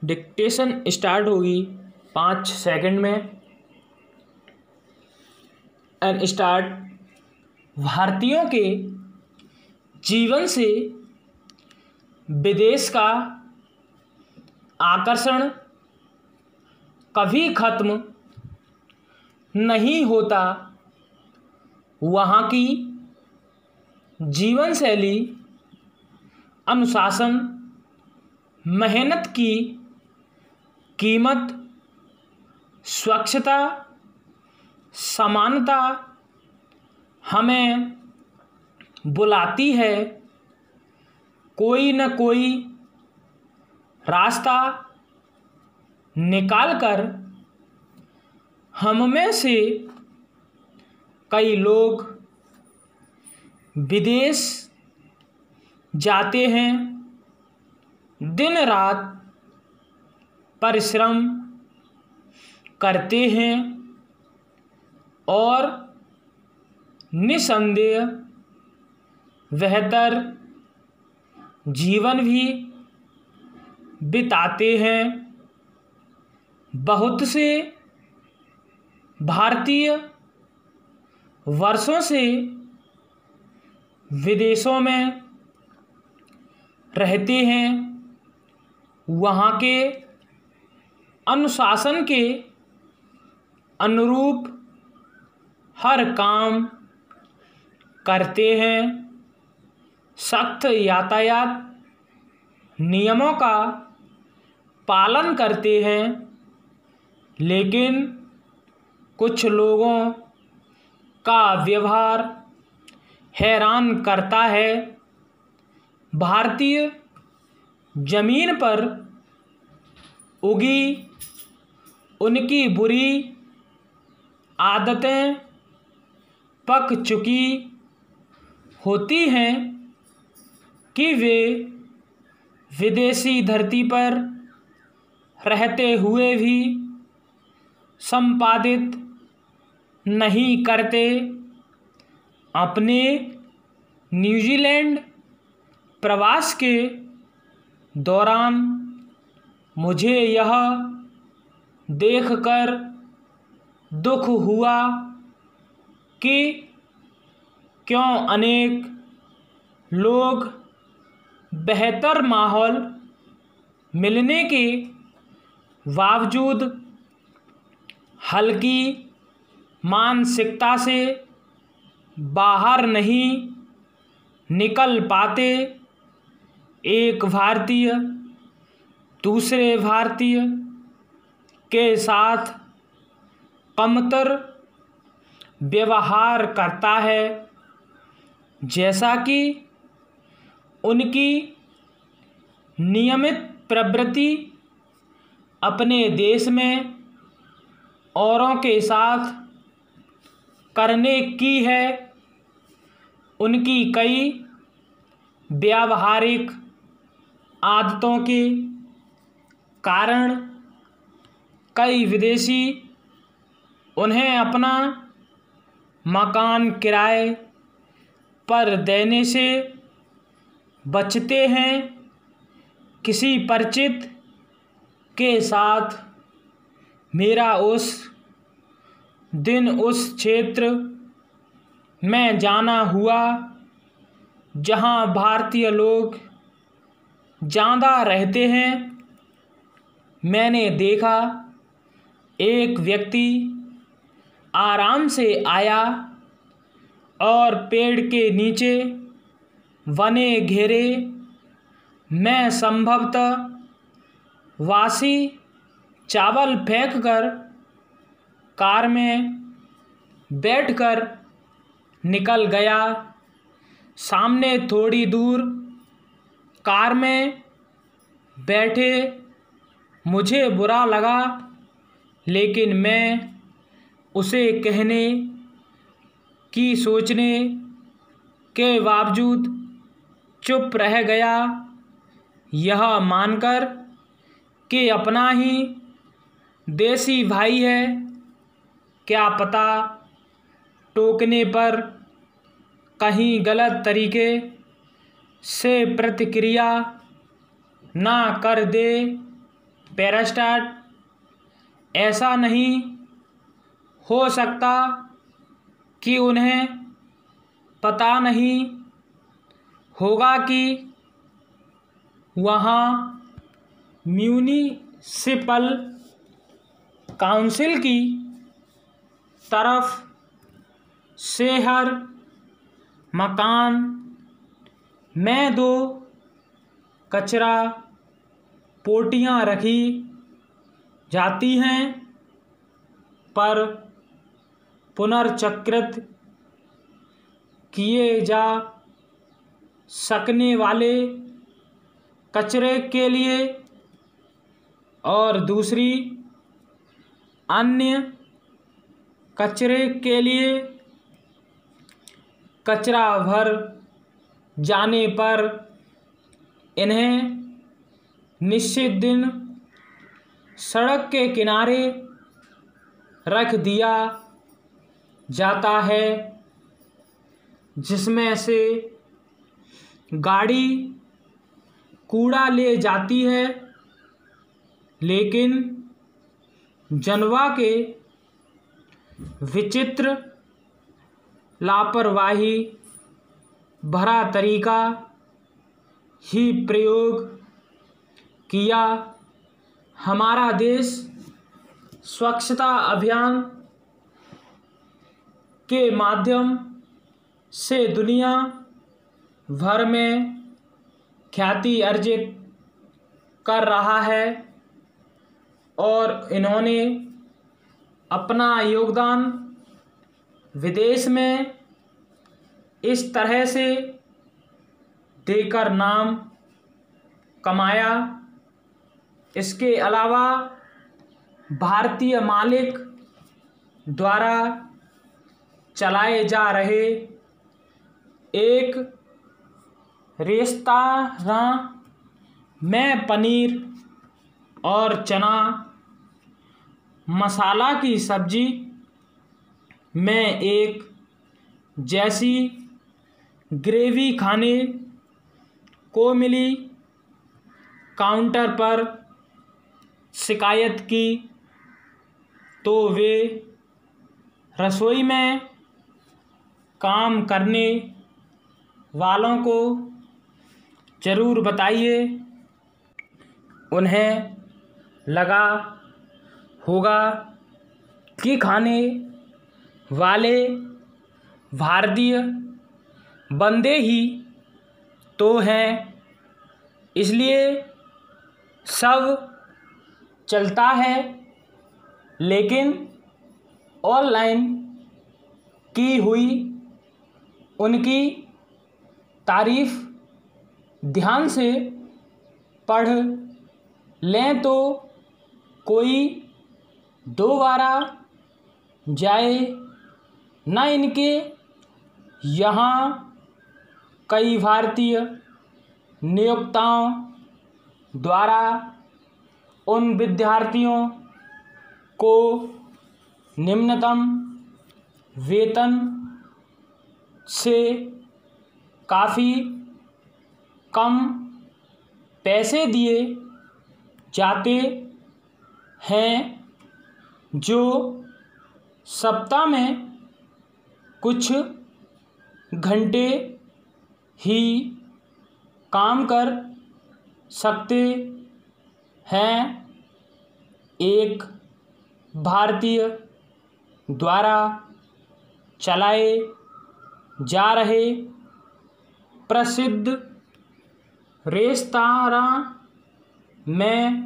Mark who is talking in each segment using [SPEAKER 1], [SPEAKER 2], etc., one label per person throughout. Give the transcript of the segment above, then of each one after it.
[SPEAKER 1] Dictation start होगी 5 second में। And start. भारतीयों के जीवन से विदेश का आकर्षण कभी खत्म नहीं होता। वहाँ की जीवन शैली, अनुशासन, मेहनत की कीमत, स्वच्छता, समानता हमें बुलाती है। कोई न कोई रास्ता निकालकर हम में से कई लोग विदेश जाते हैं, दिन रात परिश्रम करते हैं और निसंदेह बेहतर जीवन भी बिताते हैं। बहुत से भारतीय वर्षों से विदेशों में रहते हैं। वहाँ के अनुशासन के अनुरूप हर काम करते हैं। सख्त यातायात नियमों का पालन करते हैं। लेकिन कुछ लोगों का व्यवहार हैरान करता है। भारतीय जमीन पर उगी उनकी बुरी आदतें पक चुकी होती हैं कि वे विदेशी धरती पर रहते हुए भी संपादित नहीं करते। अपने न्यूजीलैंड प्रवास के दौरान मुझे यह देखकर दुख हुआ कि क्यों अनेक लोग बेहतर माहौल मिलने के बावजूद हल्की मानसिकता से बाहर नहीं निकल पाते। एक भारतीय दूसरे भारतीय के साथ कमतर व्यवहार करता है, जैसा कि उनकी नियमित प्रवृत्ति अपने देश में औरों के साथ करने की है। उनकी कई व्यावहारिक आदतों के कारण कई विदेशी उन्हें अपना मकान किराए पर देने से बचते हैं। किसी परिचित के साथ मेरा उस दिन उस क्षेत्र में जाना हुआ जहां भारतीय लोग ज़्यादा रहते हैं। मैंने देखा एक व्यक्ति आराम से आया और पेड़ के नीचे बने घेरे में संभवतः वासी चावल फेंककर कार में बैठकर निकल गया। सामने थोड़ी दूर कार में बैठे मुझे बुरा लगा, लेकिन मैं उसे कहने की सोचने के बावजूद चुप रह गया, यह मानकर कि अपना ही देसी भाई है, क्या पता टोकने पर कहीं गलत तरीके से प्रतिक्रिया ना कर दे। पैरास्टार्ट, ऐसा नहीं हो सकता कि उन्हें पता नहीं होगा कि वहाँ म्यूनिसिपल काउंसिल की तरफ से हर मकान में 2 कचरा पोटियाँ रखी जाती हैं, पर पुनर्चक्रित किए जा सकने वाले कचरे के लिए और दूसरी अन्य कचरे के लिए। कचरा भर जाने पर इन्हें निश्चित दिन सड़क के किनारे रख दिया जाता है, जिसमें से गाड़ी कूड़ा ले जाती है, लेकिन जनवा के विचित्र लापरवाही भरा तरीका ही प्रयोग किया हमारा देश स्वच्छता अभियान के माध्यम से दुनिया भर में ख्याति अर्जित कर रहा है और इन्होंने अपना योगदान विदेश में इस तरह से देकर नाम कमाया। इसके अलावा भारतीय मालिक द्वारा चलाए जा रहे एक रेस्तरां में पनीर और चना मसाला की सब्जी में एक जैसी ग्रेवी खाने को मिली। काउंटर पर शिकायत की तो वे रसोई में काम करने वालों को ज़रूर बताइए। उन्हें लगा होगा कि खाने वाले भारतीय बंदे ही तो हैं, इसलिए सब चलता है। लेकिन ऑनलाइन की हुई उनकी तारीफ ध्यान से पढ़ लें तो कोई दोबारा जाए न। इनके यहाँ कई भारतीय नियोक्ताओं द्वारा उन विद्यार्थियों को निम्नतम वेतन से काफ़ी कम पैसे दिए जाते हैं, जो सप्ताह में कुछ घंटे ही काम कर सकते हैं। एक भारतीय द्वारा चलाए जा रहे प्रसिद्ध रेस्तरां में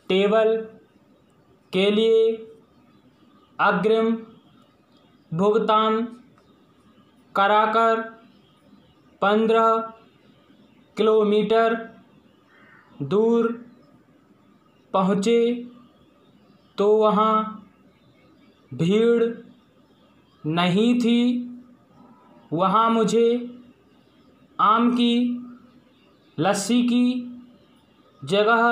[SPEAKER 1] टेबल के लिए अग्रिम भुगतान कराकर 15 किलोमीटर दूर पहुँचे तो वहाँ भीड़ नहीं थी। वहाँ मुझे आम की लस्सी की जगह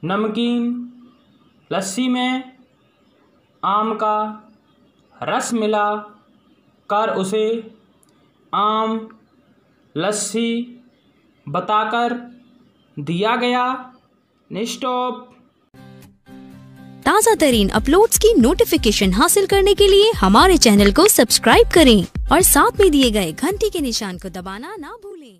[SPEAKER 1] नमकीन लस्सी में आम का रस मिला कर उसे आम लस्सी बताकर दिया गया। स्टॉप।
[SPEAKER 2] ताज़ा तरीन अपलोड्स की नोटिफिकेशन हासिल करने के लिए हमारे चैनल को सब्सक्राइब करें और साथ में दिए गए घंटी के निशान को दबाना ना भूलें।